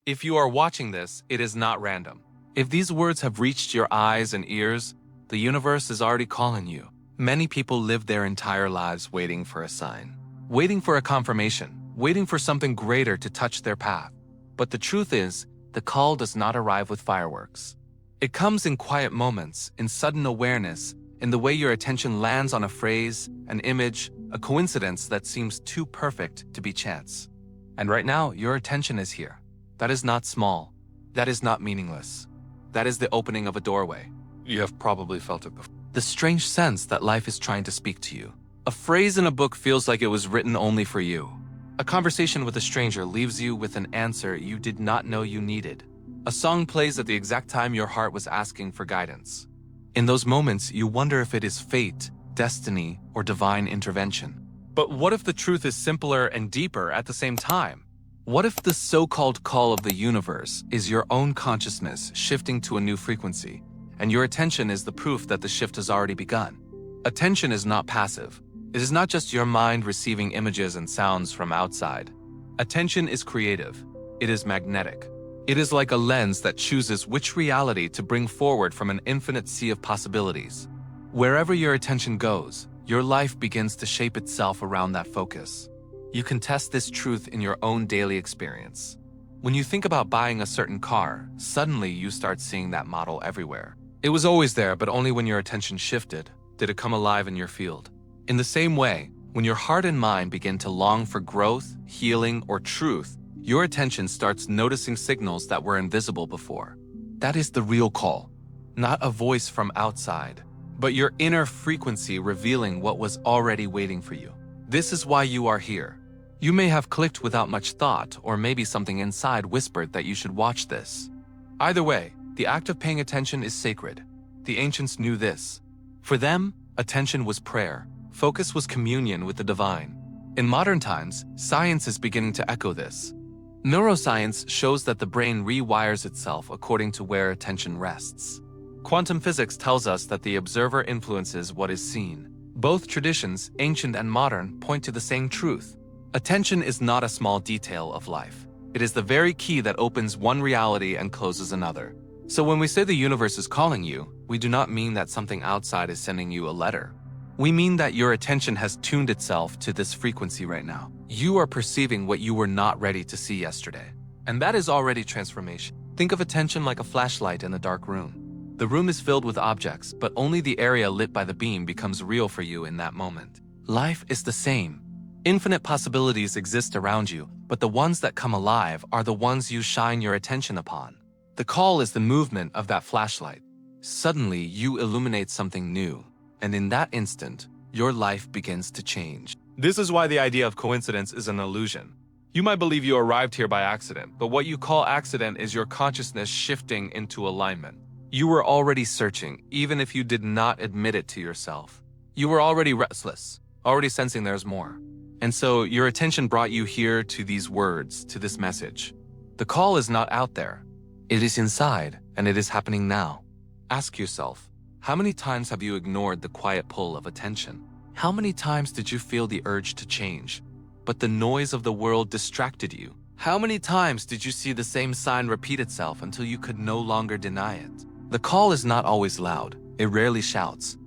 If you are watching this, it is not random. If these words have reached your eyes and ears, the universe is already calling you. Many people live their entire lives waiting for a sign, waiting for a confirmation, waiting for something greater to touch their path. But the truth is, the call does not arrive with fireworks. It comes in quiet moments, in sudden awareness, in the way your attention lands on a phrase, an image, a coincidence that seems too perfect to be chance. And right now, your attention is here. That is not small. That is not meaningless. That is the opening of a doorway. You have probably felt it before. The strange sense that life is trying to speak to you. A phrase in a book feels like it was written only for you. A conversation with a stranger leaves you with an answer you did not know you needed. A song plays at the exact time your heart was asking for guidance. In those moments, you wonder if it is fate, destiny, or divine intervention. But what if the truth is simpler and deeper at the same time? What if the so-called call of the universe is your own consciousness shifting to a new frequency, and your attention is the proof that the shift has already begun? Attention is not passive. It is not just your mind receiving images and sounds from outside. Attention is creative. It is magnetic. It is like a lens that chooses which reality to bring forward from an infinite sea of possibilities. Wherever your attention goes, your life begins to shape itself around that focus. You can test this truth in your own daily experience. When you think about buying a certain car, suddenly you start seeing that model everywhere. It was always there, but only when your attention shifted did it come alive in your field. In the same way, when your heart and mind begin to long for growth, healing, or truth, your attention starts noticing signals that were invisible before. That is the real call, not a voice from outside, but your inner frequency revealing what was already waiting for you. This is why you are here. You may have clicked without much thought, or maybe something inside whispered that you should watch this. Either way, the act of paying attention is sacred. The ancients knew this. For them, attention was prayer. Focus was communion with the divine. In modern times, science is beginning to echo this. Neuroscience shows that the brain rewires itself according to where attention rests. Quantum physics tells us that the observer influences what is seen. Both traditions, ancient and modern, point to the same truth. Attention is not a small detail of life. It is the very key that opens one reality and closes another. So when we say the universe is calling you, we do not mean that something outside is sending you a letter. We mean that your attention has tuned itself to this frequency right now. You are perceiving what you were not ready to see yesterday. And that is already transformation. Think of attention like a flashlight in a dark room. The room is filled with objects, but only the area lit by the beam becomes real for you in that moment. Life is the same. Infinite possibilities exist around you, but the ones that come alive are the ones you shine your attention upon. The call is the movement of that flashlight. Suddenly, you illuminate something new, and in that instant, your life begins to change. This is why the idea of coincidence is an illusion. You might believe you arrived here by accident, but what you call accident is your consciousness shifting into alignment. You were already searching, even if you did not admit it to yourself. You were already restless, already sensing there's more. And so your attention brought you here to these words, to this message. The call is not out there. It is inside, and it is happening now. Ask yourself, how many times have you ignored the quiet pull of attention? How many times did you feel the urge to change, but the noise of the world distracted you? How many times did you see the same sign repeat itself until you could no longer deny it? The call is not always loud. It rarely shouts.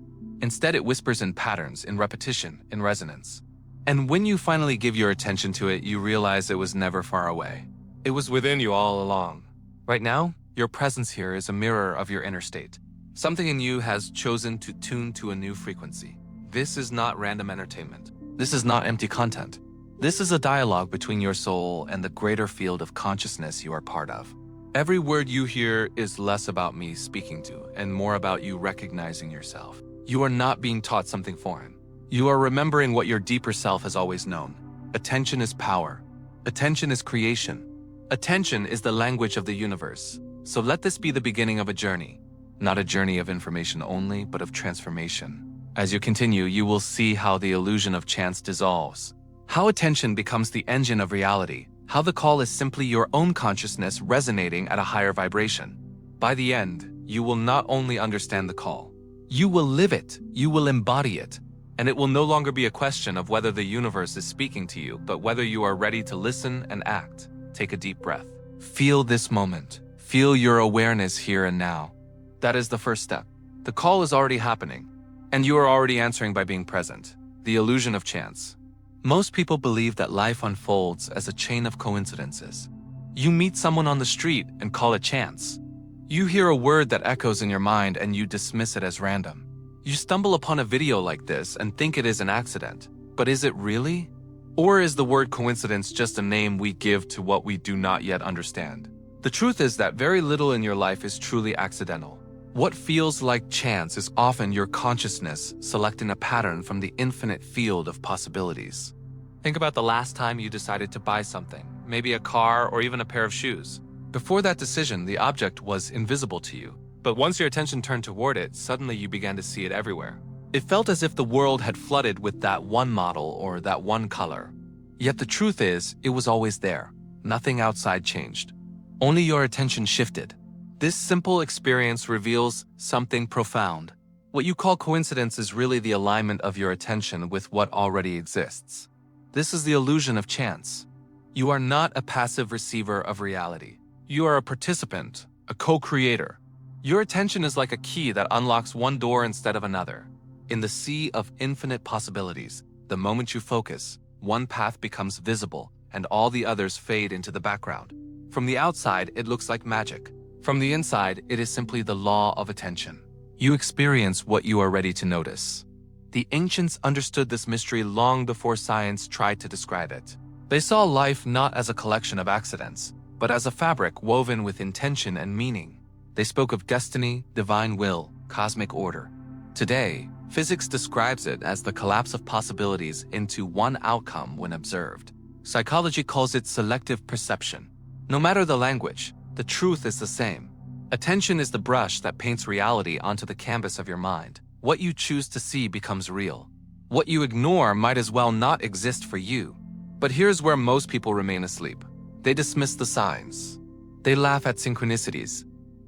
Instead, it whispers in patterns, in repetition, in resonance. And when you finally give your attention to it, you realize it was never far away. It was within you all along. Right now, your presence here is a mirror of your inner state. Something in you has chosen to tune to a new frequency. This is not random entertainment. This is not empty content. This is a dialogue between your soul and the greater field of consciousness you are part of. Every word you hear is less about me speaking to and more about you recognizing yourself. You are not being taught something foreign. You are remembering what your deeper self has always known. Attention is power. Attention is creation. Attention is the language of the universe. So let this be the beginning of a journey. Not a journey of information only, but of transformation. As you continue, you will see how the illusion of chance dissolves. How attention becomes the engine of reality. How the call is simply your own consciousness resonating at a higher vibration. By the end, you will not only understand the call, you will live it, you will embody it, and it will no longer be a question of whether the universe is speaking to you, but whether you are ready to listen and act. Take a deep breath. Feel this moment. Feel your awareness here and now. That is the first step. The call is already happening, and you are already answering by being present. The illusion of chance. Most people believe that life unfolds as a chain of coincidences. You meet someone on the street and call it chance. You hear a word that echoes in your mind and you dismiss it as random. You stumble upon a video like this and think it is an accident. But is it really? Or is the word coincidence just a name we give to what we do not yet understand? The truth is that very little in your life is truly accidental. What feels like chance is often your consciousness selecting a pattern from the infinite field of possibilities. Think about the last time you decided to buy something, maybe a car or even a pair of shoes. Before that decision, the object was invisible to you. But once your attention turned toward it, suddenly you began to see it everywhere. It felt as if the world had flooded with that one model or that one color. Yet the truth is, it was always there. Nothing outside changed. Only your attention shifted. This simple experience reveals something profound. What you call coincidence is really the alignment of your attention with what already exists. This is the illusion of chance. You are not a passive receiver of reality. You are a participant, a co-creator. Your attention is like a key that unlocks one door instead of another. In the sea of infinite possibilities, the moment you focus, one path becomes visible and all the others fade into the background. From the outside, it looks like magic. From the inside, it is simply the law of attention. You experience what you are ready to notice. The ancients understood this mystery long before science tried to describe it. They saw life not as a collection of accidents, but as a fabric woven with intention and meaning. They spoke of destiny, divine will, cosmic order. Today, physics describes it as the collapse of possibilities into one outcome when observed. Psychology calls it selective perception. No matter the language, the truth is the same. Attention is the brush that paints reality onto the canvas of your mind. What you choose to see becomes real. What you ignore might as well not exist for you. But here's where most people remain asleep. They dismiss the signs. They laugh at synchronicities.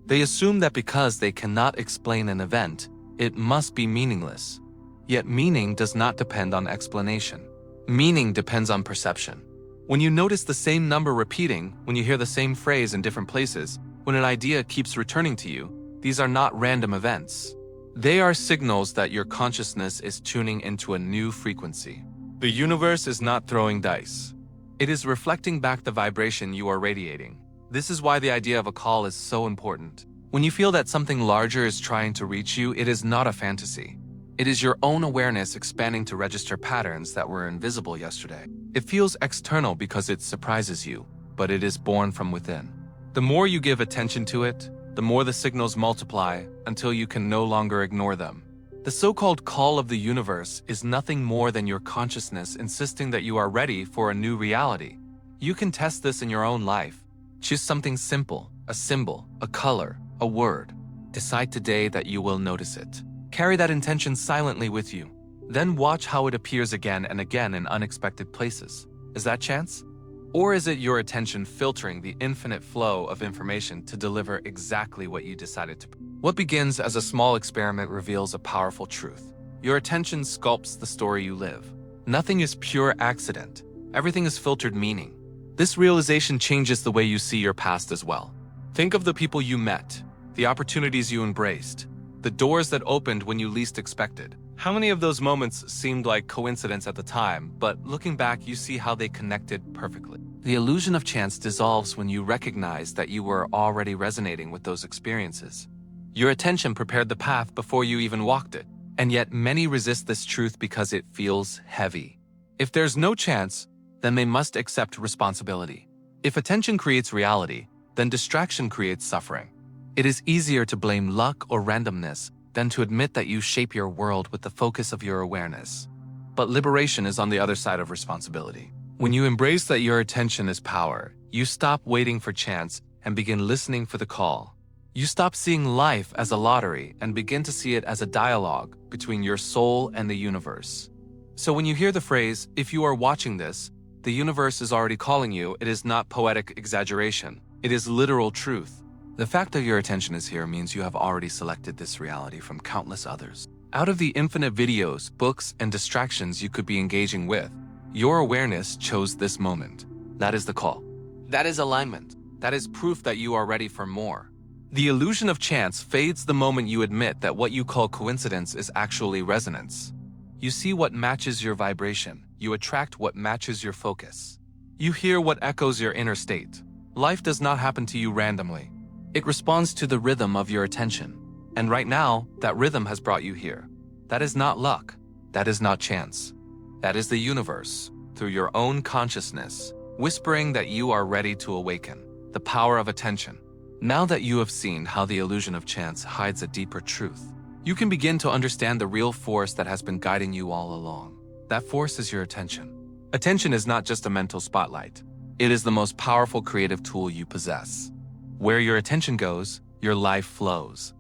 They assume that because they cannot explain an event, it must be meaningless. Yet meaning does not depend on explanation. Meaning depends on perception. When you notice the same number repeating, when you hear the same phrase in different places, when an idea keeps returning to you, these are not random events. They are signals that your consciousness is tuning into a new frequency. The universe is not throwing dice. It is reflecting back the vibration you are radiating. This is why the idea of a call is so important. When you feel that something larger is trying to reach you, it is not a fantasy. It is your own awareness expanding to register patterns that were invisible yesterday. It feels external because it surprises you, but it is born from within. The more you give attention to it, the more the signals multiply until you can no longer ignore them. The so-called call of the universe is nothing more than your consciousness insisting that you are ready for a new reality. You can test this in your own life. Choose something simple, a symbol, a color, a word. Decide today that you will notice it. Carry that intention silently with you. Then watch how it appears again and again in unexpected places. Is that chance? Or is it your attention filtering the infinite flow of information to deliver exactly what you decided to? What begins as a small experiment reveals a powerful truth. Your attention sculpts the story you live. Nothing is pure accident. Everything is filtered meaning. This realization changes the way you see your past as well. Think of the people you met, the opportunities you embraced, the doors that opened when you least expected. How many of those moments seemed like coincidence at the time, but looking back, you see how they connected perfectly? The illusion of chance dissolves when you recognize that you were already resonating with those experiences. Your attention prepared the path before you even walked it, and yet many resist this truth because it feels heavy. If there's no chance, then they must accept responsibility. If attention creates reality, then distraction creates suffering. It is easier to blame luck or randomness than to admit that you shape your world with the focus of your awareness. But liberation is on the other side of responsibility. When you embrace that your attention is power, you stop waiting for chance and begin listening for the call. You stop seeing life as a lottery and begin to see it as a dialogue between your soul and the universe. So when you hear the phrase, "If you are watching this, the universe is already calling you," it is not poetic exaggeration. It is literal truth. The fact that your attention is here means you have already selected this reality from countless others. Out of the infinite videos, books, and distractions you could be engaging with, your awareness chose this moment. That is the call. That is alignment. That is proof that you are ready for more. The illusion of chance fades the moment you admit that what you call coincidence is actually resonance. You see what matches your vibration. You attract what matches your focus. You hear what echoes your inner state. Life does not happen to you randomly. It responds to the rhythm of your attention. And right now, that rhythm has brought you here. That is not luck. That is not chance. That is the universe, through your own consciousness, whispering that you are ready to awaken. The power of attention. Now that you have seen how the illusion of chance hides a deeper truth, you can begin to understand the real force that has been guiding you all along. That force is your attention. Attention is not just a mental spotlight. It is the most powerful creative tool you possess. Where your attention goes, your life flows.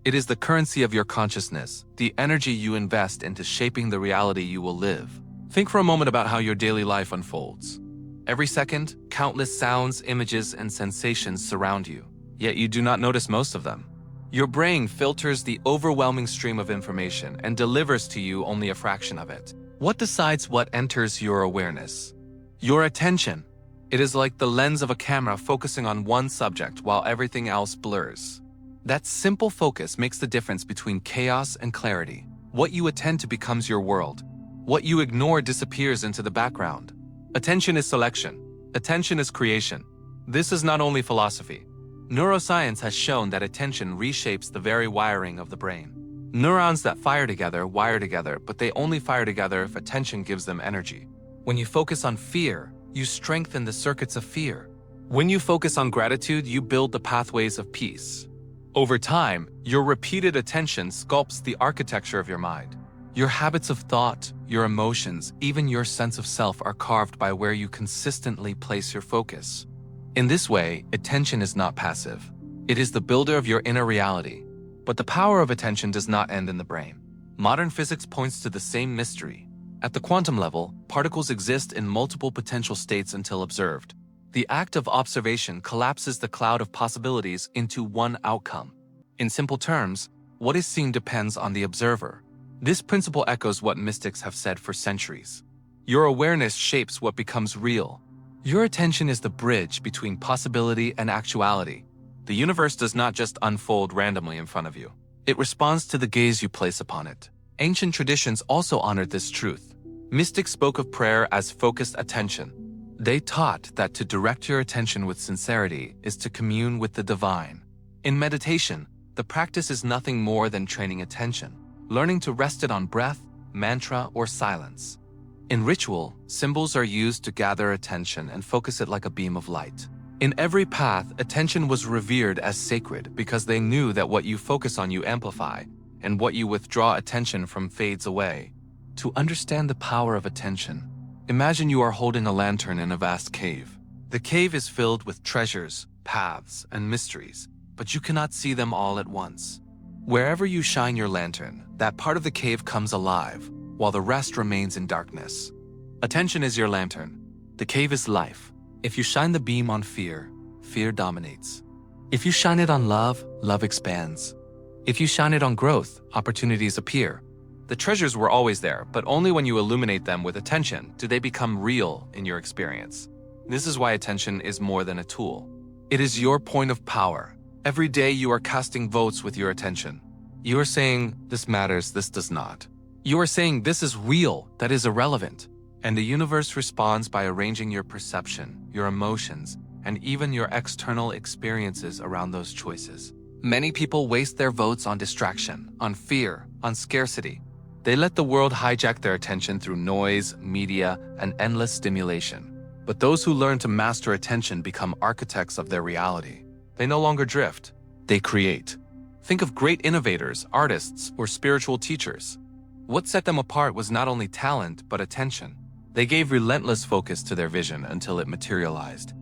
It is the currency of your consciousness, the energy you invest into shaping the reality you will live. Think for a moment about how your daily life unfolds. Every second, countless sounds, images, and sensations surround you, yet you do not notice most of them. Your brain filters the overwhelming stream of information and delivers to you only a fraction of it. What decides what enters your awareness? Your attention. It is like the lens of a camera focusing on one subject while everything else blurs. That simple focus makes the difference between chaos and clarity. What you attend to becomes your world. What you ignore disappears into the background. Attention is selection. Attention is creation. This is not only philosophy. Neuroscience has shown that attention reshapes the very wiring of the brain. Neurons that fire together wire together, but they only fire together if attention gives them energy. When you focus on fear, you strengthen the circuits of fear. When you focus on gratitude, you build the pathways of peace. Over time, your repeated attention sculpts the architecture of your mind. Your habits of thought, your emotions, even your sense of self are carved by where you consistently place your focus. In this way, attention is not passive. It is the builder of your inner reality. But the power of attention does not end in the brain. Modern physics points to the same mystery. At the quantum level, particles exist in multiple potential states until observed. The act of observation collapses the cloud of possibilities into one outcome. In simple terms, what is seen depends on the observer. This principle echoes what mystics have said for centuries. Your awareness shapes what becomes real. Your attention is the bridge between possibility and actuality. The universe does not just unfold randomly in front of you. It responds to the gaze you place upon it. Ancient traditions also honored this truth. Mystics spoke of prayer as focused attention. They taught that to direct your attention with sincerity is to commune with the divine. In meditation, the practice is nothing more than training attention, learning to rest it on breath, mantra, or silence. In ritual, symbols are used to gather attention and focus it like a beam of light. In every path, attention was revered as sacred because they knew that what you focus on you amplify, and what you withdraw attention from fades away. To understand the power of attention, imagine you are holding a lantern in a vast cave. The cave is filled with treasures, paths, and mysteries, but you cannot see them all at once. Wherever you shine your lantern, that part of the cave comes alive, while the rest remains in darkness. Attention is your lantern. The cave is life. If you shine the beam on fear, fear dominates. If you shine it on love, love expands. If you shine it on growth, opportunities appear. The treasures were always there, but only when you illuminate them with attention do they become real in your experience. This is why attention is more than a tool. It is your point of power. Every day you are casting votes with your attention. You are saying, this matters, this does not. You are saying, this is real, that is irrelevant. And the universe responds by arranging your perception, your emotions, and even your external experiences around those choices. Many people waste their votes on distraction, on fear, on scarcity. They let the world hijack their attention through noise, media, and endless stimulation. But those who learn to master attention become architects of their reality. They no longer drift, they create. Think of great innovators, artists, or spiritual teachers. What set them apart was not only talent, but attention. They gave relentless focus to their vision until it materialized.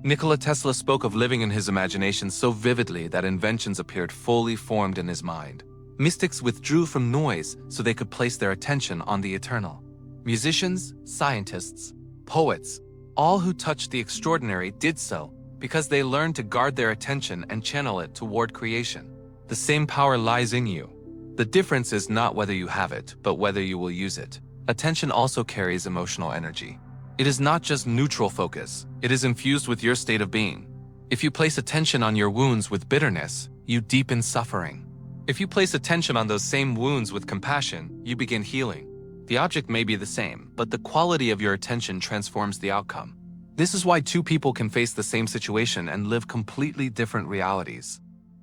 Nikola Tesla spoke of living in his imagination so vividly that inventions appeared fully formed in his mind. Mystics withdrew from noise so they could place their attention on the eternal. Musicians, scientists, poets, all who touched the extraordinary did so because they learned to guard their attention and channel it toward creation. The same power lies in you. The difference is not whether you have it, but whether you will use it. Attention also carries emotional energy. It is not just neutral focus, it is infused with your state of being. If you place attention on your wounds with bitterness, you deepen suffering. If you place attention on those same wounds with compassion, you begin healing. The object may be the same, but the quality of your attention transforms the outcome. This is why two people can face the same situation and live completely different realities.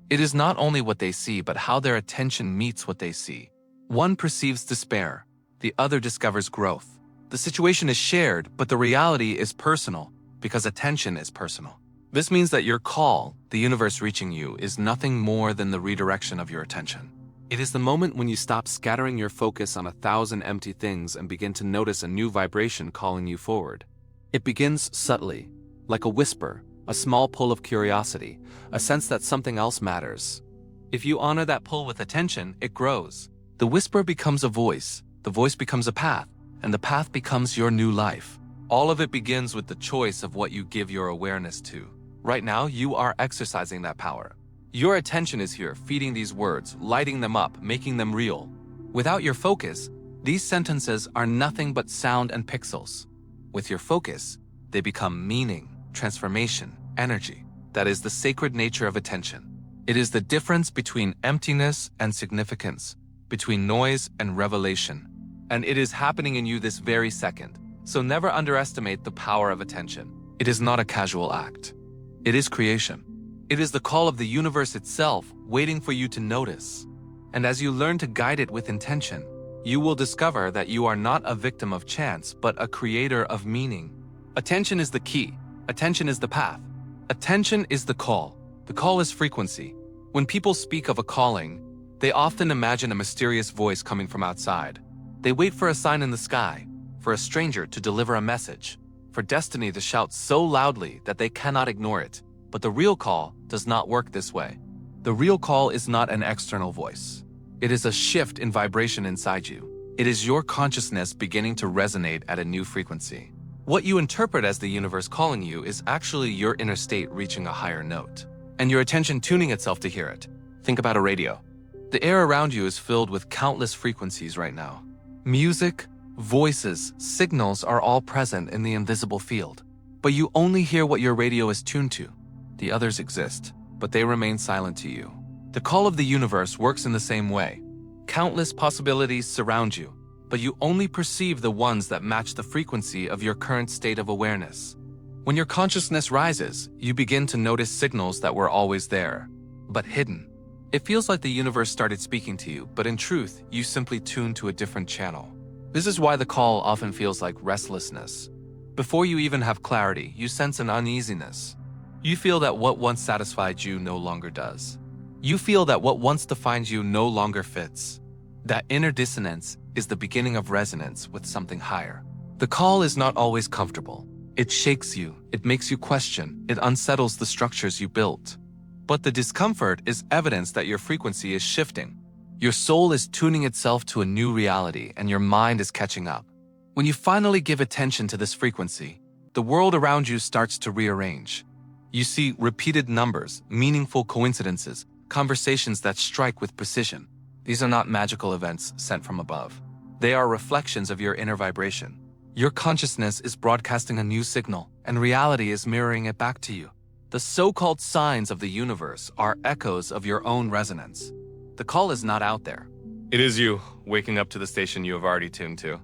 It is not only what they see, but how their attention meets what they see. One perceives despair, the other discovers growth. The situation is shared, but the reality is personal, because attention is personal. This means that your call, the universe reaching you, is nothing more than the redirection of your attention. It is the moment when you stop scattering your focus on 1,000 empty things and begin to notice a new vibration calling you forward. It begins subtly, like a whisper, a small pull of curiosity, a sense that something else matters. If you honor that pull with attention, it grows. The whisper becomes a voice, the voice becomes a path, and the path becomes your new life. All of it begins with the choice of what you give your awareness to. Right now, you are exercising that power. Your attention is here, feeding these words, lighting them up, making them real. Without your focus, these sentences are nothing but sound and pixels. With your focus, they become meaning, transformation, energy. That is the sacred nature of attention. It is the difference between emptiness and significance, between noise and revelation. And it is happening in you this very second. So never underestimate the power of attention. It is not a casual act. It is creation. It is the call of the universe itself, waiting for you to notice. And as you learn to guide it with intention, you will discover that you are not a victim of chance, but a creator of meaning. Attention is the key. Attention is the path. Attention is the call. The call is frequency. When people speak of a calling, they often imagine a mysterious voice coming from outside. They wait for a sign in the sky, for a stranger to deliver a message, for destiny to shout so loudly that they cannot ignore it. But the real call does not work this way. The real call is not an external voice. It is a shift in vibration inside you. It is your consciousness beginning to resonate at a new frequency. What you interpret as the universe calling you is actually your inner state reaching a higher note, and your attention tuning itself to hear it. Think about a radio. The air around you is filled with countless frequencies right now. Music, voices, signals are all present in the invisible field. But you only hear what your radio is tuned to. The others exist, but they remain silent to you. The call of the universe works in the same way. Countless possibilities surround you, but you only perceive the ones that match the frequency of your current state of awareness. When your consciousness rises, you begin to notice signals that were always there, but hidden. It feels like the universe started speaking to you, but in truth, you simply tuned to a different channel. This is why the call often feels like restlessness. Before you even have clarity, you sense an uneasiness. You feel that what once satisfied you no longer does. You feel that what once defined you no longer fits. That inner dissonance is the beginning of resonance with something higher. The call is not always comfortable. It shakes you, it makes you question, it unsettles the structures you built. But the discomfort is evidence that your frequency is shifting. Your soul is tuning itself to a new reality, and your mind is catching up. When you finally give attention to this frequency, the world around you starts to rearrange. You see repeated numbers, meaningful coincidences, conversations that strike with precision. These are not magical events sent from above. They are reflections of your inner vibration. Your consciousness is broadcasting a new signal, and reality is mirroring it back to you. The so-called signs of the universe are echoes of your own resonance. The call is not out there. It is you, waking up to the station you have already tuned to.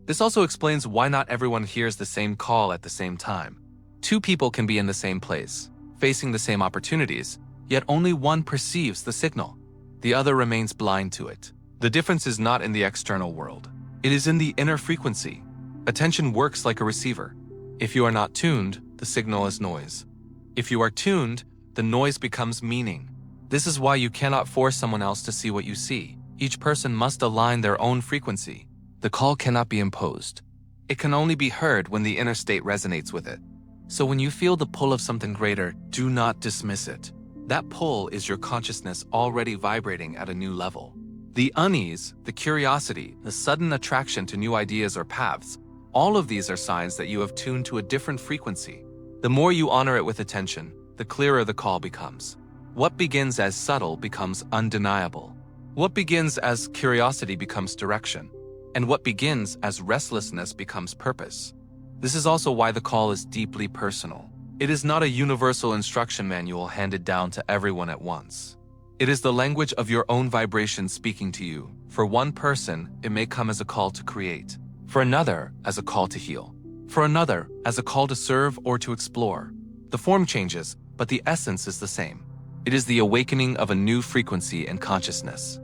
This also explains why not everyone hears the same call at the same time. Two people can be in the same place, facing the same opportunities, yet only one perceives the signal. The other remains blind to it. The difference is not in the external world. It is in the inner frequency. Attention works like a receiver. If you are not tuned, the signal is noise. If you are tuned, the noise becomes meaning. This is why you cannot force someone else to see what you see. Each person must align their own frequency. The call cannot be imposed. It can only be heard when the inner state resonates with it. So when you feel the pull of something greater, do not dismiss it. That pull is your consciousness already vibrating at a new level. The unease, the curiosity, the sudden attraction to new ideas or paths, all of these are signs that you have tuned to a different frequency. The more you honor it with attention, the clearer the call becomes. What begins as subtle becomes undeniable. What begins as curiosity becomes direction. And what begins as restlessness becomes purpose. This is also why the call is deeply personal. It is not a universal instruction manual handed down to everyone at once. It is the language of your own vibration speaking to you. For one person, it may come as a call to create. For another, as a call to heal. For another, as a call to serve or to explore. The form changes, but the essence is the same. It is the awakening of a new frequency and consciousness.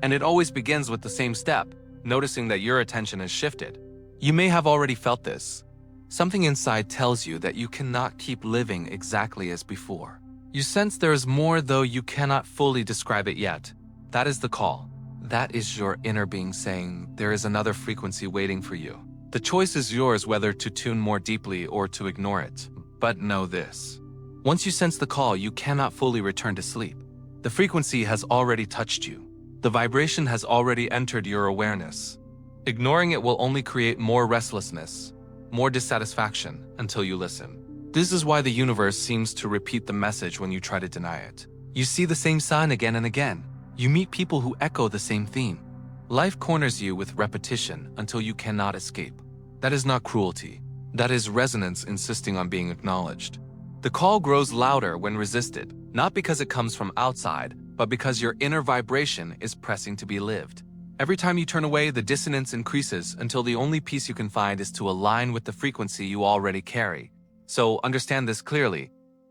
And it always begins with the same step, noticing that your attention has shifted. You may have already felt this. Something inside tells you that you cannot keep living exactly as before. You sense there is more, though you cannot fully describe it yet. That is the call. That is your inner being saying there is another frequency waiting for you. The choice is yours whether to tune more deeply or to ignore it. But know this. Once you sense the call, you cannot fully return to sleep. The frequency has already touched you. The vibration has already entered your awareness. Ignoring it will only create more restlessness, more dissatisfaction until you listen. This is why the universe seems to repeat the message when you try to deny it. You see the same sign again and again. You meet people who echo the same theme. Life corners you with repetition until you cannot escape. That is not cruelty. That is resonance insisting on being acknowledged. The call grows louder when resisted, not because it comes from outside, but because your inner vibration is pressing to be lived. Every time you turn away, the dissonance increases until the only peace you can find is to align with the frequency you already carry. So understand this clearly.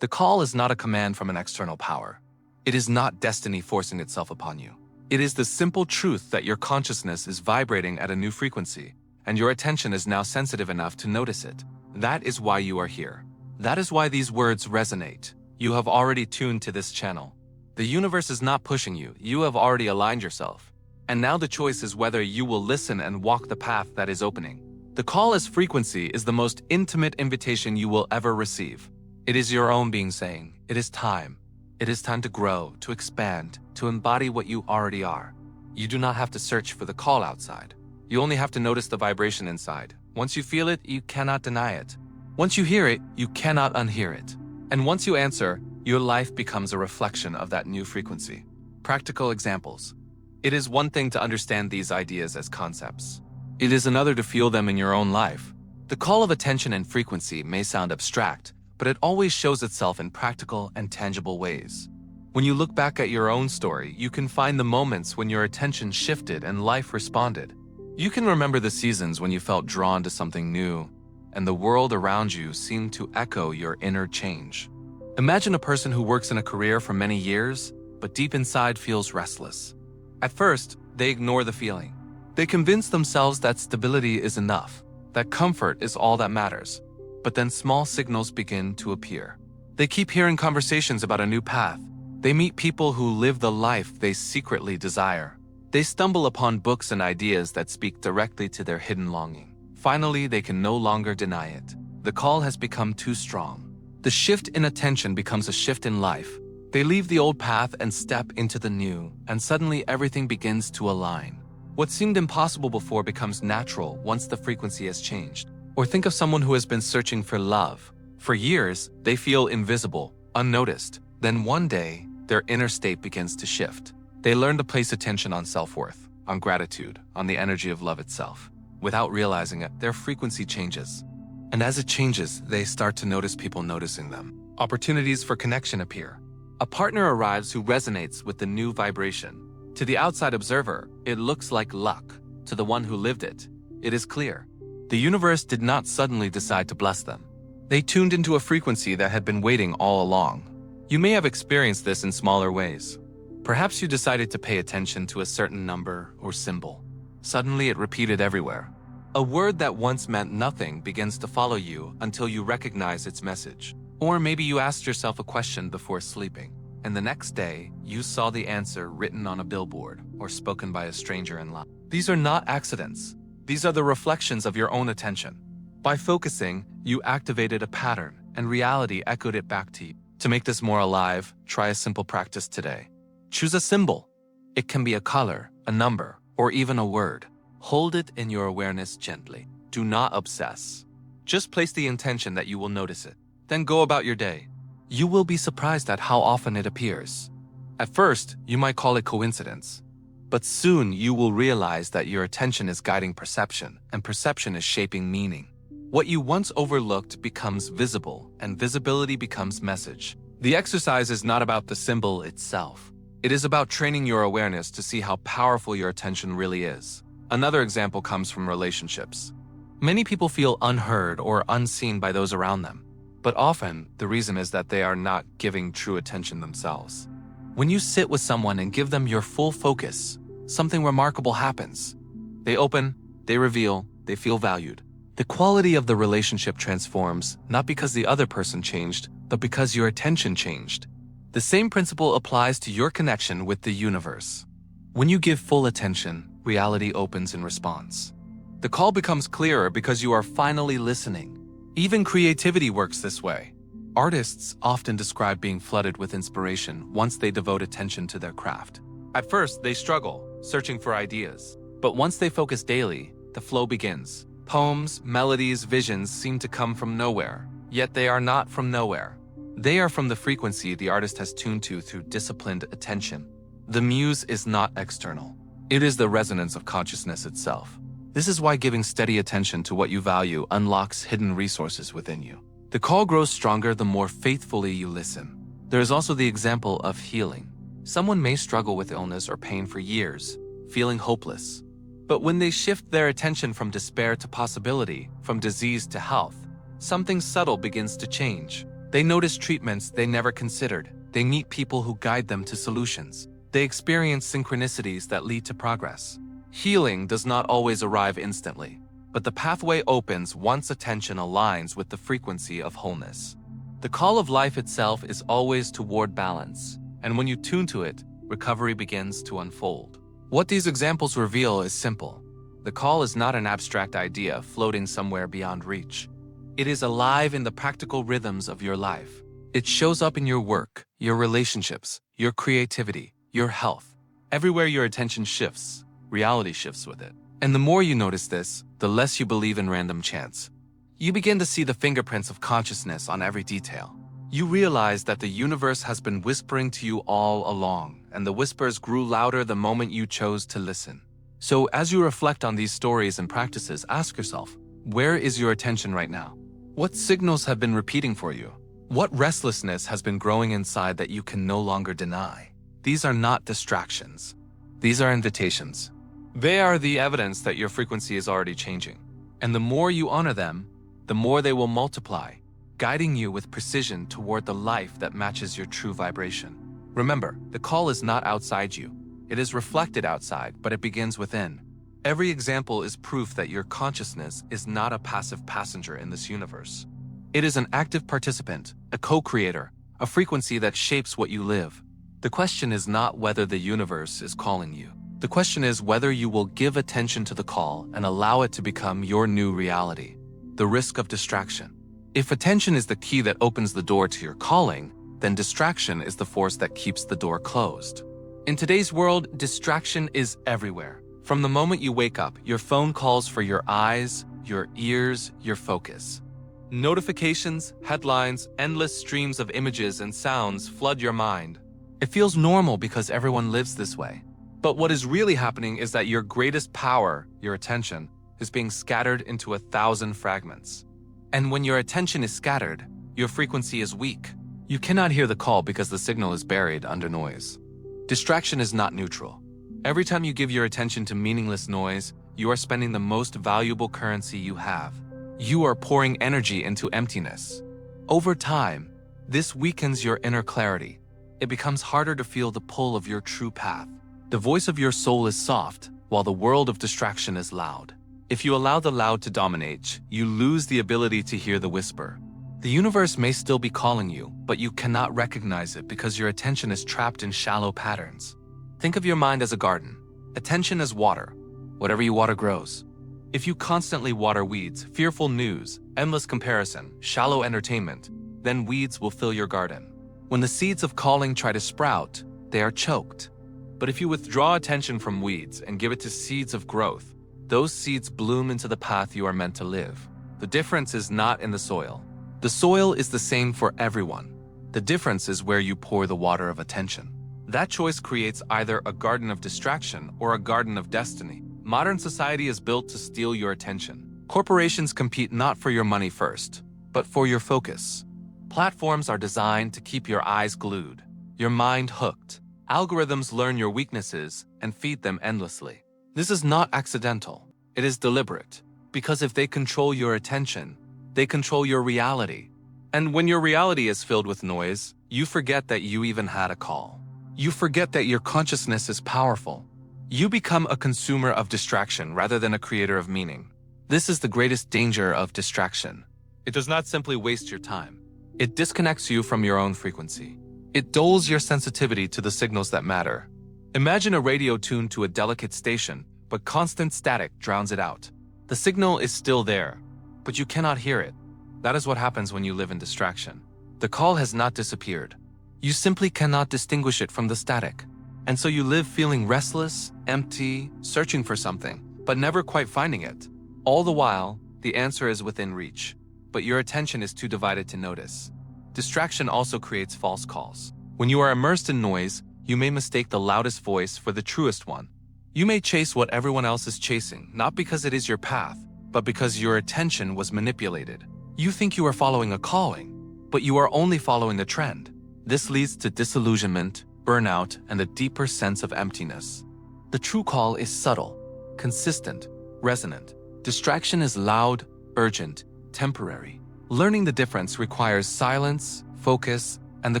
The call is not a command from an external power. It is not destiny forcing itself upon you. It is the simple truth that your consciousness is vibrating at a new frequency, and your attention is now sensitive enough to notice it. That is why you are here. That is why these words resonate. You have already tuned to this channel. The universe is not pushing you. You have already aligned yourself. And now the choice is whether you will listen and walk the path that is opening. The call as frequency is the most intimate invitation you will ever receive. It is your own being saying, it is time. It is time to grow, to expand, to embody what you already are. You do not have to search for the call outside. You only have to notice the vibration inside. Once you feel it, you cannot deny it. Once you hear it, you cannot unhear it. And once you answer, your life becomes a reflection of that new frequency. Practical examples. It is one thing to understand these ideas as concepts. It is another to feel them in your own life. The call of attention and frequency may sound abstract, but it always shows itself in practical and tangible ways. When you look back at your own story, you can find the moments when your attention shifted and life responded. You can remember the seasons when you felt drawn to something new, and the world around you seemed to echo your inner change. Imagine a person who works in a career for many years, but deep inside feels restless. At first, they ignore the feeling. They convince themselves that stability is enough, that comfort is all that matters. But then small signals begin to appear. They keep hearing conversations about a new path. They meet people who live the life they secretly desire. They stumble upon books and ideas that speak directly to their hidden longing. Finally, they can no longer deny it. The call has become too strong. The shift in attention becomes a shift in life. They leave the old path and step into the new, and suddenly everything begins to align. What seemed impossible before becomes natural once the frequency has changed. Or think of someone who has been searching for love. For years, they feel invisible, unnoticed. Then one day, their inner state begins to shift. They learn to place attention on self-worth, on gratitude, on the energy of love itself. Without realizing it, their frequency changes. And as it changes, they start to notice people noticing them. Opportunities for connection appear. A partner arrives who resonates with the new vibration. To the outside observer, it looks like luck. To the one who lived it, it is clear. The universe did not suddenly decide to bless them. They tuned into a frequency that had been waiting all along. You may have experienced this in smaller ways. Perhaps you decided to pay attention to a certain number or symbol. Suddenly it repeated everywhere. A word that once meant nothing begins to follow you until you recognize its message. Or maybe you asked yourself a question before sleeping, and the next day you saw the answer written on a billboard or spoken by a stranger in line. These are not accidents. These are the reflections of your own attention. By focusing, you activated a pattern, and reality echoed it back to you. To make this more alive, try a simple practice today. Choose a symbol. It can be a color, a number, or even a word. Hold it in your awareness gently. Do not obsess. Just place the intention that you will notice it. Then go about your day. You will be surprised at how often it appears. At first, you might call it coincidence. But soon you will realize that your attention is guiding perception, and perception is shaping meaning. What you once overlooked becomes visible, and visibility becomes message. The exercise is not about the symbol itself. It is about training your awareness to see how powerful your attention really is. Another example comes from relationships. Many people feel unheard or unseen by those around them, but often the reason is that they are not giving true attention themselves. When you sit with someone and give them your full focus, something remarkable happens. They open, they reveal, they feel valued. The quality of the relationship transforms, not because the other person changed, but because your attention changed. The same principle applies to your connection with the universe. When you give full attention, reality opens in response. The call becomes clearer because you are finally listening. Even creativity works this way. Artists often describe being flooded with inspiration once they devote attention to their craft. At first, they struggle, searching for ideas. But once they focus daily, the flow begins. Poems, melodies, visions seem to come from nowhere, yet they are not from nowhere. They are from the frequency the artist has tuned to through disciplined attention. The muse is not external. It is the resonance of consciousness itself. This is why giving steady attention to what you value unlocks hidden resources within you. The call grows stronger the more faithfully you listen. There is also the example of healing. Someone may struggle with illness or pain for years, feeling hopeless. But when they shift their attention from despair to possibility, from disease to health, something subtle begins to change. They notice treatments they never considered. They meet people who guide them to solutions. They experience synchronicities that lead to progress. Healing does not always arrive instantly, but the pathway opens once attention aligns with the frequency of wholeness. The call of life itself is always toward balance, and when you tune to it, recovery begins to unfold. What these examples reveal is simple. The call is not an abstract idea floating somewhere beyond reach. It is alive in the practical rhythms of your life. It shows up in your work, your relationships, your creativity, your health. Everywhere your attention shifts, reality shifts with it. And the more you notice this, the less you believe in random chance. You begin to see the fingerprints of consciousness on every detail. You realize that the universe has been whispering to you all along, and the whispers grew louder the moment you chose to listen. So as you reflect on these stories and practices, ask yourself, where is your attention right now? What signals have been repeating for you? What restlessness has been growing inside that you can no longer deny? These are not distractions. These are invitations. They are the evidence that your frequency is already changing. And the more you honor them, the more they will multiply, guiding you with precision toward the life that matches your true vibration. Remember, the call is not outside you. It is reflected outside, but it begins within. Every example is proof that your consciousness is not a passive passenger in this universe. It is an active participant, a co-creator, a frequency that shapes what you live. The question is not whether the universe is calling you. The question is whether you will give attention to the call and allow it to become your new reality. The risk of distraction. If attention is the key that opens the door to your calling, then distraction is the force that keeps the door closed. In today's world, distraction is everywhere. From the moment you wake up, your phone calls for your eyes, your ears, your focus. Notifications, headlines, endless streams of images and sounds flood your mind. It feels normal because everyone lives this way. But what is really happening is that your greatest power, your attention, is being scattered into 1,000 fragments. And when your attention is scattered, your frequency is weak. You cannot hear the call because the signal is buried under noise. Distraction is not neutral. Every time you give your attention to meaningless noise, you are spending the most valuable currency you have. You are pouring energy into emptiness. Over time, this weakens your inner clarity. It becomes harder to feel the pull of your true path. The voice of your soul is soft, while the world of distraction is loud. If you allow the loud to dominate, you lose the ability to hear the whisper. The universe may still be calling you, but you cannot recognize it because your attention is trapped in shallow patterns. Think of your mind as a garden. Attention as water. Whatever you water grows. If you constantly water weeds, fearful news, endless comparison, shallow entertainment, then weeds will fill your garden. When the seeds of calling try to sprout, they are choked. But if you withdraw attention from weeds and give it to seeds of growth, those seeds bloom into the path you are meant to live. The difference is not in the soil. The soil is the same for everyone. The difference is where you pour the water of attention. That choice creates either a garden of distraction or a garden of destiny. Modern society is built to steal your attention. Corporations compete not for your money first, but for your focus. Platforms are designed to keep your eyes glued, your mind hooked. Algorithms learn your weaknesses and feed them endlessly. This is not accidental. It is deliberate. Because if they control your attention, they control your reality. And when your reality is filled with noise, you forget that you even had a call. You forget that your consciousness is powerful. You become a consumer of distraction rather than a creator of meaning. This is the greatest danger of distraction. It does not simply waste your time. It disconnects you from your own frequency. It dulls your sensitivity to the signals that matter. Imagine a radio tuned to a delicate station, but constant static drowns it out. The signal is still there, but you cannot hear it. That is what happens when you live in distraction. The call has not disappeared. You simply cannot distinguish it from the static. And so you live feeling restless, empty, searching for something, but never quite finding it. All the while, the answer is within reach, but your attention is too divided to notice. Distraction also creates false calls. When you are immersed in noise, you may mistake the loudest voice for the truest one. You may chase what everyone else is chasing, not because it is your path, but because your attention was manipulated. You think you are following a calling, but you are only following the trend. This leads to disillusionment, burnout, and a deeper sense of emptiness. The true call is subtle, consistent, resonant. Distraction is loud, urgent, temporary. Learning the difference requires silence, focus, and the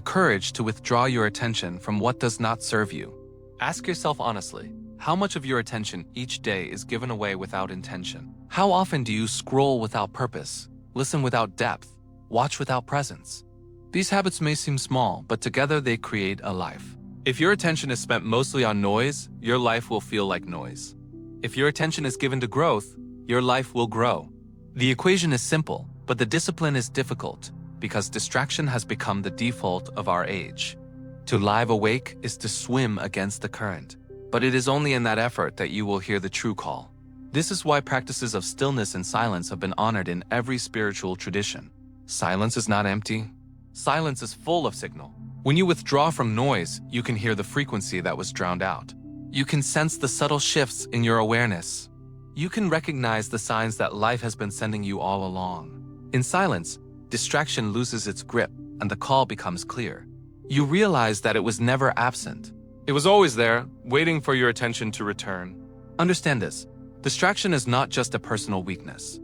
courage to withdraw your attention from what does not serve you. Ask yourself honestly, how much of your attention each day is given away without intention? How often do you scroll without purpose, listen without depth, watch without presence? These habits may seem small, but together they create a life. If your attention is spent mostly on noise, your life will feel like noise. If your attention is given to growth, your life will grow. The equation is simple, but the discipline is difficult because distraction has become the default of our age. To lie awake is to swim against the current, but it is only in that effort that you will hear the true call. This is why practices of stillness and silence have been honored in every spiritual tradition. Silence is not empty. Silence is full of signal. When you withdraw from noise, you can hear the frequency that was drowned out. You can sense the subtle shifts in your awareness. You can recognize the signs that life has been sending you all along. In silence, distraction loses its grip and the call becomes clear. You realize that it was never absent. It was always there, waiting for your attention to return. Understand this. Distraction is not just a personal weakness.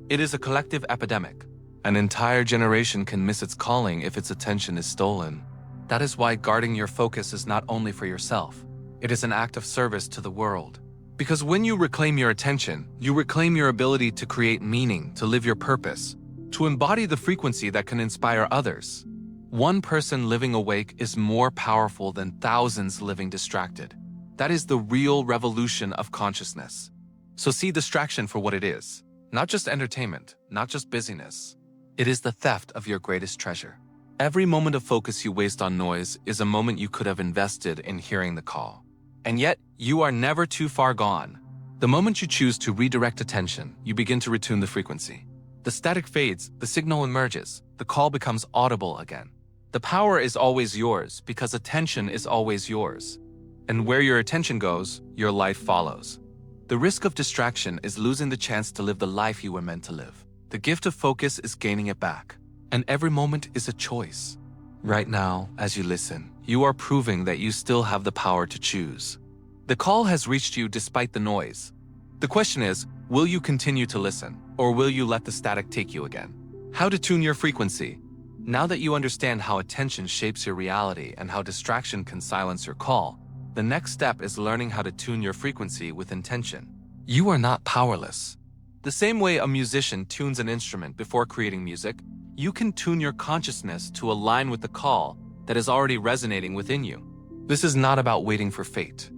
It is a collective epidemic. An entire generation can miss its calling if its attention is stolen. That is why guarding your focus is not only for yourself. It is an act of service to the world. Because when you reclaim your attention, you reclaim your ability to create meaning, to live your purpose, to embody the frequency that can inspire others. One person living awake is more powerful than thousands living distracted. That is the real revolution of consciousness. So see distraction for what it is. Not just entertainment, not just busyness. It is the theft of your greatest treasure. Every moment of focus you waste on noise is a moment you could have invested in hearing the call. And yet, you are never too far gone. The moment you choose to redirect attention, you begin to retune the frequency. The static fades, the signal emerges, the call becomes audible again. The power is always yours because attention is always yours. And where your attention goes, your life follows. The risk of distraction is losing the chance to live the life you were meant to live. The gift of focus is gaining it back. And every moment is a choice. Right now, as you listen, you are proving that you still have the power to choose. The call has reached you despite the noise. The question is, will you continue to listen, or will you let the static take you again? How to tune your frequency. Now that you understand how attention shapes your reality and how distraction can silence your call, the next step is learning how to tune your frequency with intention. You are not powerless. The same way a musician tunes an instrument before creating music, you can tune your consciousness to align with the call that is already resonating within you. This is not about waiting for fate.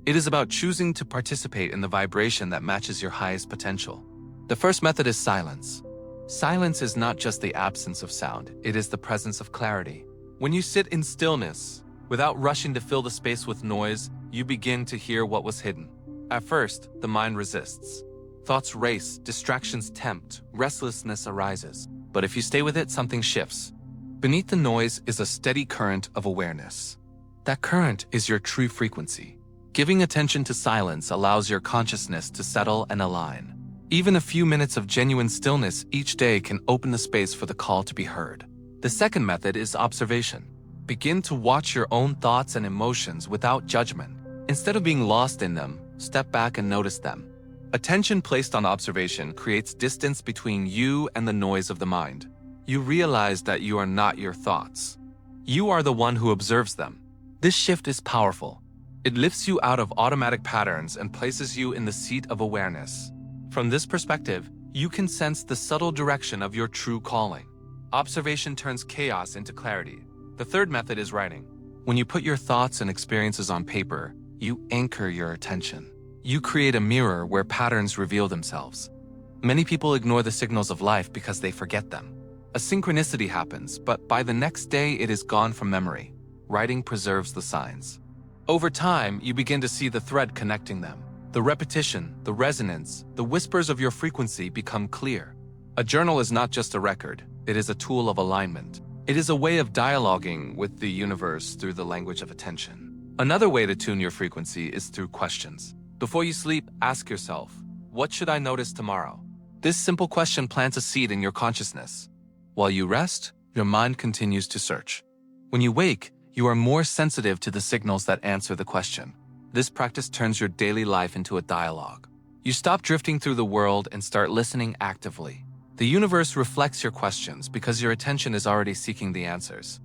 It is about choosing to participate in the vibration that matches your highest potential. The first method is silence. Silence is not just the absence of sound, it is the presence of clarity. When you sit in stillness, without rushing to fill the space with noise, you begin to hear what was hidden. At first, the mind resists. Thoughts race, distractions tempt, restlessness arises. But if you stay with it, something shifts. Beneath the noise is a steady current of awareness. That current is your true frequency. Giving attention to silence allows your consciousness to settle and align. Even a few minutes of genuine stillness each day can open the space for the call to be heard. The second method is observation. Begin to watch your own thoughts and emotions without judgment. Instead of being lost in them, step back and notice them. Attention placed on observation creates distance between you and the noise of the mind. You realize that you are not your thoughts. You are the one who observes them. This shift is powerful. It lifts you out of automatic patterns and places you in the seat of awareness. From this perspective, you can sense the subtle direction of your true calling. Observation turns chaos into clarity. The third method is writing. When you put your thoughts and experiences on paper, you anchor your attention. You create a mirror where patterns reveal themselves. Many people ignore the signals of life because they forget them. A synchronicity happens, but by the next day it is gone from memory. Writing preserves the signs. Over time, you begin to see the thread connecting them. The repetition, the resonance, the whispers of your frequency become clear. A journal is not just a record, it is a tool of alignment. It is a way of dialoguing with the universe through the language of attention. Another way to tune your frequency is through questions. Before you sleep, ask yourself, what should I notice tomorrow? This simple question plants a seed in your consciousness. While you rest, your mind continues to search. When you wake, you are more sensitive to the signals that answer the question. This practice turns your daily life into a dialogue. You stop drifting through the world and start listening actively. The universe reflects your questions because your attention is already seeking the answers.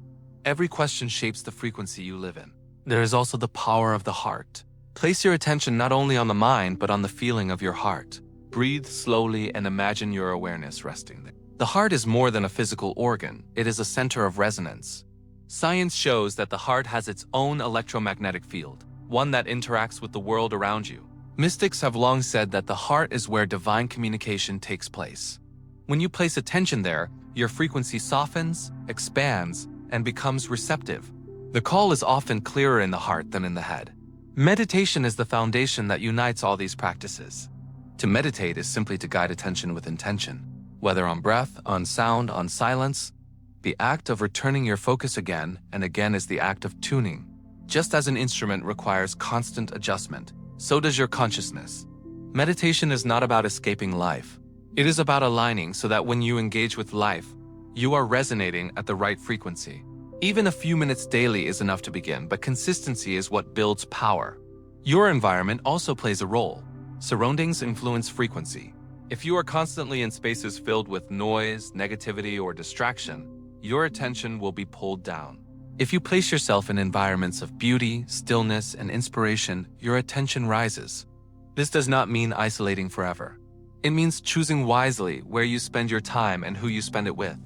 Every question shapes the frequency you live in. There is also the power of the heart. Place your attention not only on the mind, but on the feeling of your heart. Breathe slowly and imagine your awareness resting there. The heart is more than a physical organ. It is a center of resonance. Science shows that the heart has its own electromagnetic field, one that interacts with the world around you. Mystics have long said that the heart is where divine communication takes place. When you place attention there, your frequency softens, expands, and becomes receptive. The call is often clearer in the heart than in the head. Meditation is the foundation that unites all these practices. To meditate is simply to guide attention with intention, whether on breath, on sound, on silence. The act of returning your focus again and again is the act of tuning. Just as an instrument requires constant adjustment, so does your consciousness. Meditation is not about escaping life. It is about aligning so that when you engage with life, you are resonating at the right frequency. Even a few minutes daily is enough to begin, but consistency is what builds power. Your environment also plays a role. Surroundings influence frequency. If you are constantly in spaces filled with noise, negativity, or distraction, your attention will be pulled down. If you place yourself in environments of beauty, stillness, and inspiration, your attention rises. This does not mean isolating forever. It means choosing wisely where you spend your time and who you spend it with.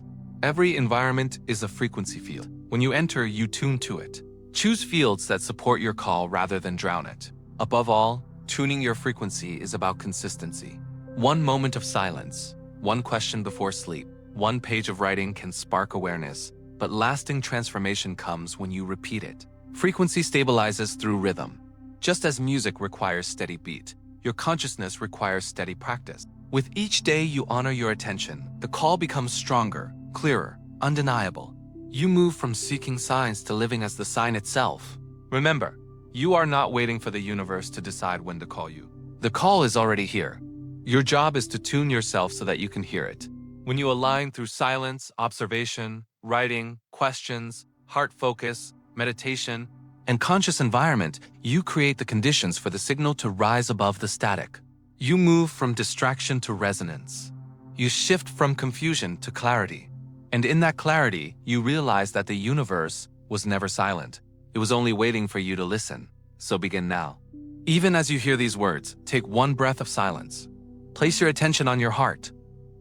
Every environment is a frequency field. When you enter, you tune to it. Choose fields that support your call rather than drown it. Above all, tuning your frequency is about consistency. One moment of silence, one question before sleep, one page of writing can spark awareness, but lasting transformation comes when you repeat it. Frequency stabilizes through rhythm. Just as music requires steady beat, your consciousness requires steady practice. With each day you honor your attention, the call becomes stronger, clearer, undeniable. You move from seeking signs to living as the sign itself. Remember, you are not waiting for the universe to decide when to call you. The call is already here. Your job is to tune yourself so that you can hear it. When you align through silence, observation, writing, questions, heart focus, meditation, and conscious environment, you create the conditions for the signal to rise above the static. You move from distraction to resonance. You shift from confusion to clarity. And in that clarity, you realize that the universe was never silent. It was only waiting for you to listen. So begin now. Even as you hear these words, take one breath of silence. Place your attention on your heart.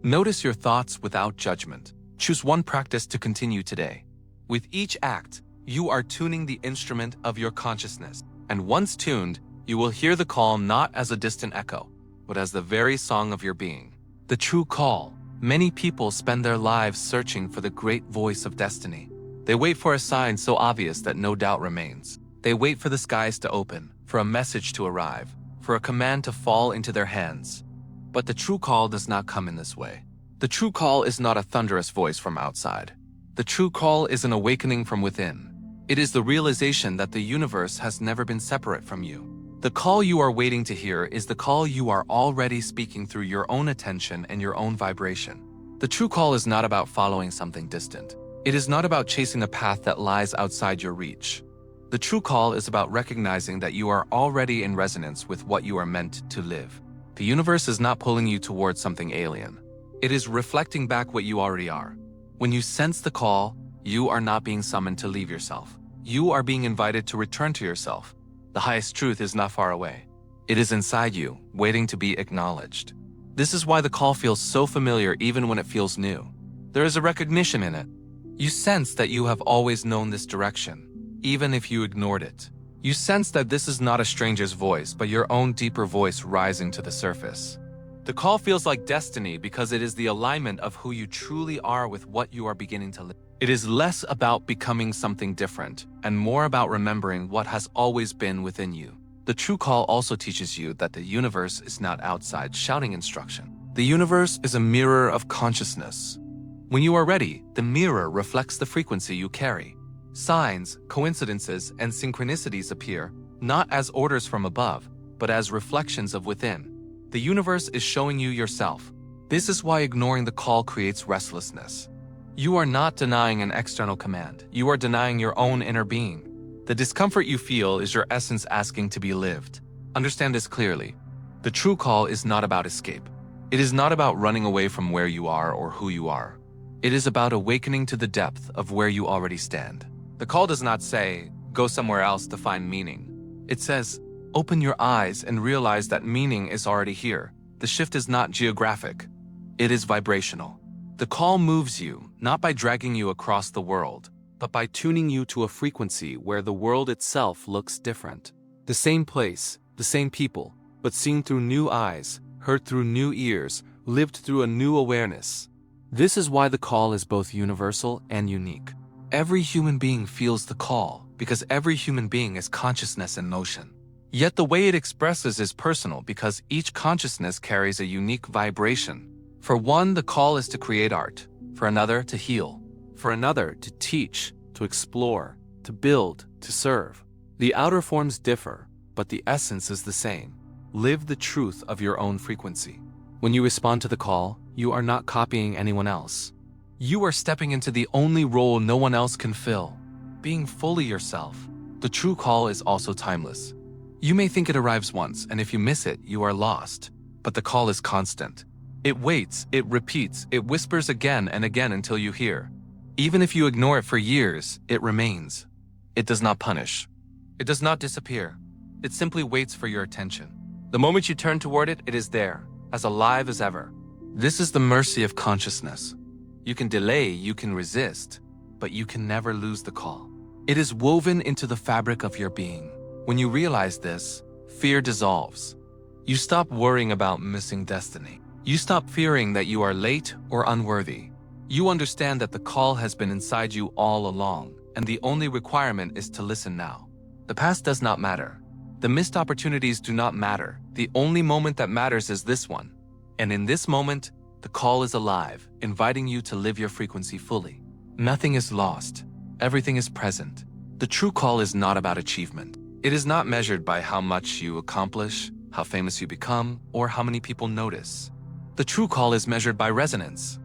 Notice your thoughts without judgment. Choose one practice to continue today. With each act, you are tuning the instrument of your consciousness. And once tuned, you will hear the call not as a distant echo, but as the very song of your being. The true call. Many people spend their lives searching for the great voice of destiny. They wait for a sign so obvious that no doubt remains. They wait for the skies to open, for a message to arrive, for a command to fall into their hands. But the true call does not come in this way. The true call is not a thunderous voice from outside. The true call is an awakening from within. It is the realization that the universe has never been separate from you. The call you are waiting to hear is the call you are already speaking through your own attention and your own vibration. The true call is not about following something distant. It is not about chasing a path that lies outside your reach. The true call is about recognizing that you are already in resonance with what you are meant to live. The universe is not pulling you towards something alien. It is reflecting back what you already are. When you sense the call, you are not being summoned to leave yourself. You are being invited to return to yourself. The highest truth is not far away. It is inside you, waiting to be acknowledged. This is why the call feels so familiar even when it feels new. There is a recognition in it. You sense that you have always known this direction, even if you ignored it. You sense that this is not a stranger's voice, but your own deeper voice rising to the surface. The call feels like destiny because it is the alignment of who you truly are with what you are beginning to live. It is less about becoming something different and more about remembering what has always been within you. The true call also teaches you that the universe is not outside shouting instruction. The universe is a mirror of consciousness. When you are ready, the mirror reflects the frequency you carry. Signs, coincidences, and synchronicities appear, not as orders from above, but as reflections of within. The universe is showing you yourself. This is why ignoring the call creates restlessness. You are not denying an external command. You are denying your own inner being. The discomfort you feel is your essence asking to be lived. Understand this clearly. The true call is not about escape. It is not about running away from where you are or who you are. It is about awakening to the depth of where you already stand. The call does not say, go somewhere else to find meaning. It says, open your eyes and realize that meaning is already here. The shift is not geographic. It is vibrational. The call moves you, not by dragging you across the world, but by tuning you to a frequency where the world itself looks different. The same place, the same people, but seen through new eyes, heard through new ears, lived through a new awareness. This is why the call is both universal and unique. Every human being feels the call because every human being is consciousness in motion. Yet the way it expresses is personal because each consciousness carries a unique vibration. For one, the call is to create art. For another, to heal. For another, to teach, to explore, to build, to serve. The outer forms differ, but the essence is the same. Live the truth of your own frequency. When you respond to the call, you are not copying anyone else. You are stepping into the only role no one else can fill, being fully yourself. The true call is also timeless. You may think it arrives once, and if you miss it, you are lost. But the call is constant. It waits, it repeats, it whispers again and again until you hear. Even if you ignore it for years, it remains. It does not punish. It does not disappear. It simply waits for your attention. The moment you turn toward it, it is there, as alive as ever. This is the mercy of consciousness. You can delay, you can resist, but you can never lose the call. It is woven into the fabric of your being. When you realize this, fear dissolves. You stop worrying about missing destiny. You stop fearing that you are late or unworthy. You understand that the call has been inside you all along, and the only requirement is to listen now. The past does not matter. The missed opportunities do not matter. The only moment that matters is this one. And in this moment, the call is alive, inviting you to live your frequency fully. Nothing is lost. Everything is present. The true call is not about achievement. It is not measured by how much you accomplish, how famous you become, or how many people notice. The true call is measured by resonance.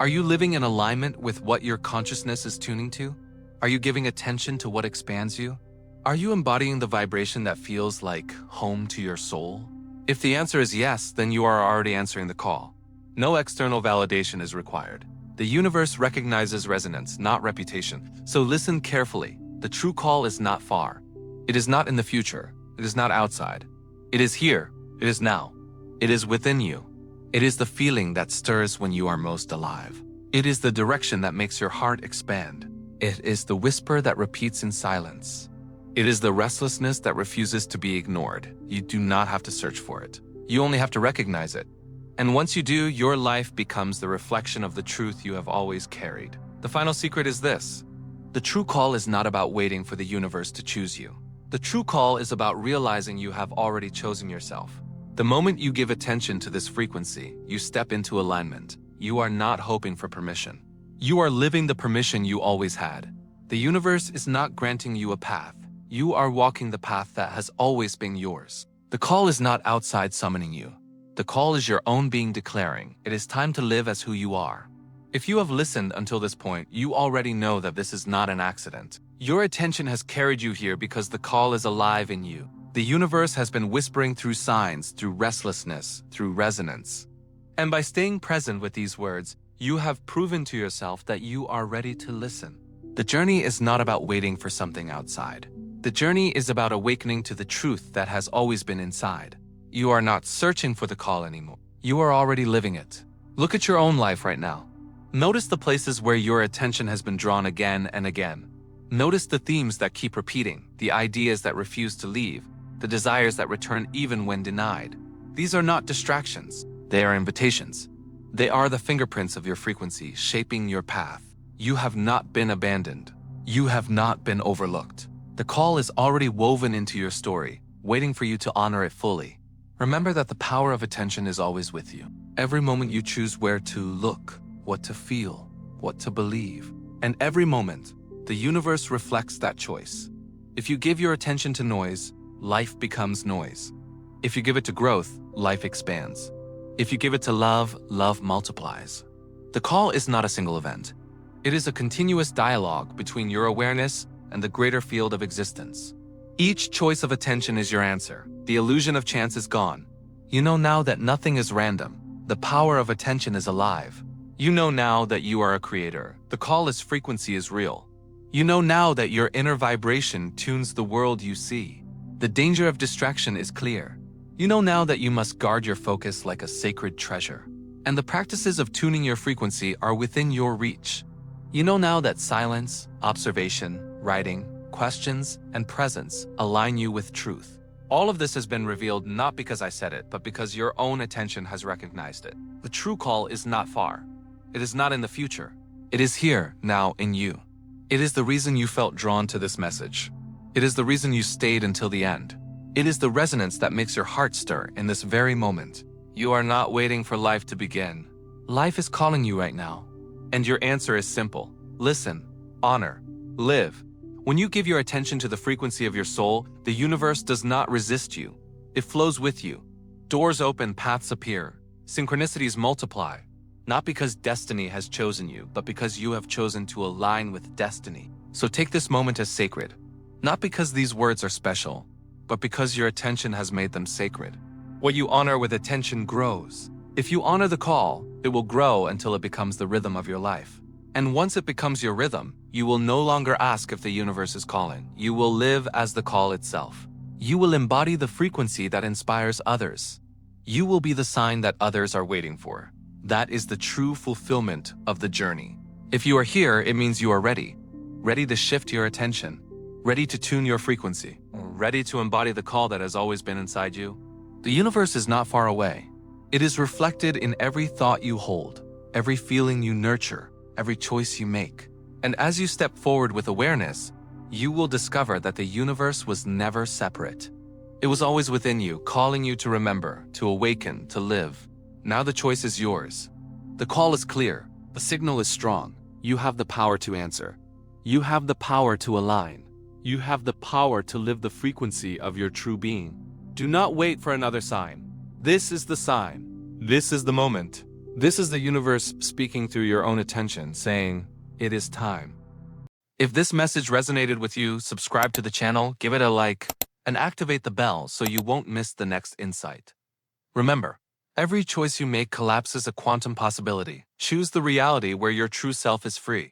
Are you living in alignment with what your consciousness is tuning to? Are you giving attention to what expands you? Are you embodying the vibration that feels like home to your soul? If the answer is yes, then you are already answering the call. No external validation is required. The universe recognizes resonance, not reputation. So listen carefully. The true call is not far. It is not in the future. It is not outside. It is here. It is now. It is within you. It is the feeling that stirs when you are most alive. It is the direction that makes your heart expand. It is the whisper that repeats in silence. It is the restlessness that refuses to be ignored. You do not have to search for it. You only have to recognize it. And once you do, your life becomes the reflection of the truth you have always carried. The final secret is this. The true call is not about waiting for the universe to choose you. The true call is about realizing you have already chosen yourself. The moment you give attention to this frequency, you step into alignment. You are not hoping for permission. You are living the permission you always had. The universe is not granting you a path. You are walking the path that has always been yours. The call is not outside summoning you. The call is your own being declaring, it is time to live as who you are. If you have listened until this point, you already know that this is not an accident. Your attention has carried you here because the call is alive in you. The universe has been whispering through signs, through restlessness, through resonance. And by staying present with these words, you have proven to yourself that you are ready to listen. The journey is not about waiting for something outside. The journey is about awakening to the truth that has always been inside. You are not searching for the call anymore. You are already living it. Look at your own life right now. Notice the places where your attention has been drawn again and again. Notice the themes that keep repeating, the ideas that refuse to leave, the desires that return even when denied. These are not distractions. They are invitations. They are the fingerprints of your frequency shaping your path. You have not been abandoned. You have not been overlooked. The call is already woven into your story, waiting for you to honor it fully. Remember that the power of attention is always with you. Every moment you choose where to look, what to feel, what to believe. And every moment, the universe reflects that choice. If you give your attention to noise, life becomes noise. If you give it to growth, life expands. If you give it to love, love multiplies. The call is not a single event. It is a continuous dialogue between your awareness and the greater field of existence. Each choice of attention is your answer. The illusion of chance is gone. You know now that nothing is random. The power of attention is alive. You know now that you are a creator. The call is frequency is real. You know now that your inner vibration tunes the world you see. The danger of distraction is clear. You know now that you must guard your focus like a sacred treasure. And the practices of tuning your frequency are within your reach. You know now that silence, observation, writing, questions, and presence align you with truth. All of this has been revealed not because I said it, but because your own attention has recognized it. The true call is not far. It is not in the future. It is here, now, in you. It is the reason you felt drawn to this message. It is the reason you stayed until the end. It is the resonance that makes your heart stir in this very moment. You are not waiting for life to begin. Life is calling you right now. And your answer is simple. Listen, honor, live. When you give your attention to the frequency of your soul, the universe does not resist you. It flows with you. Doors open, paths appear. Synchronicities multiply. Not because destiny has chosen you, but because you have chosen to align with destiny. So take this moment as sacred. Not because these words are special, but because your attention has made them sacred. What you honor with attention grows. If you honor the call, it will grow until it becomes the rhythm of your life. And once it becomes your rhythm, you will no longer ask if the universe is calling. You will live as the call itself. You will embody the frequency that inspires others. You will be the sign that others are waiting for. That is the true fulfillment of the journey. If you are here, it means you are ready. Ready to shift your attention. Ready to tune your frequency. Ready to embody the call that has always been inside you. The universe is not far away. It is reflected in every thought you hold, every feeling you nurture, every choice you make. And as you step forward with awareness, you will discover that the universe was never separate. It was always within you, calling you to remember, to awaken, to live. Now the choice is yours. The call is clear. The signal is strong. You have the power to answer. You have the power to align. You have the power to live the frequency of your true being. Do not wait for another sign. This is the sign. This is the moment. This is the universe speaking through your own attention, saying, it is time. If this message resonated with you, subscribe to the channel, give it a like, and activate the bell so you won't miss the next insight. Remember, every choice you make collapses a quantum possibility. Choose the reality where your true self is free.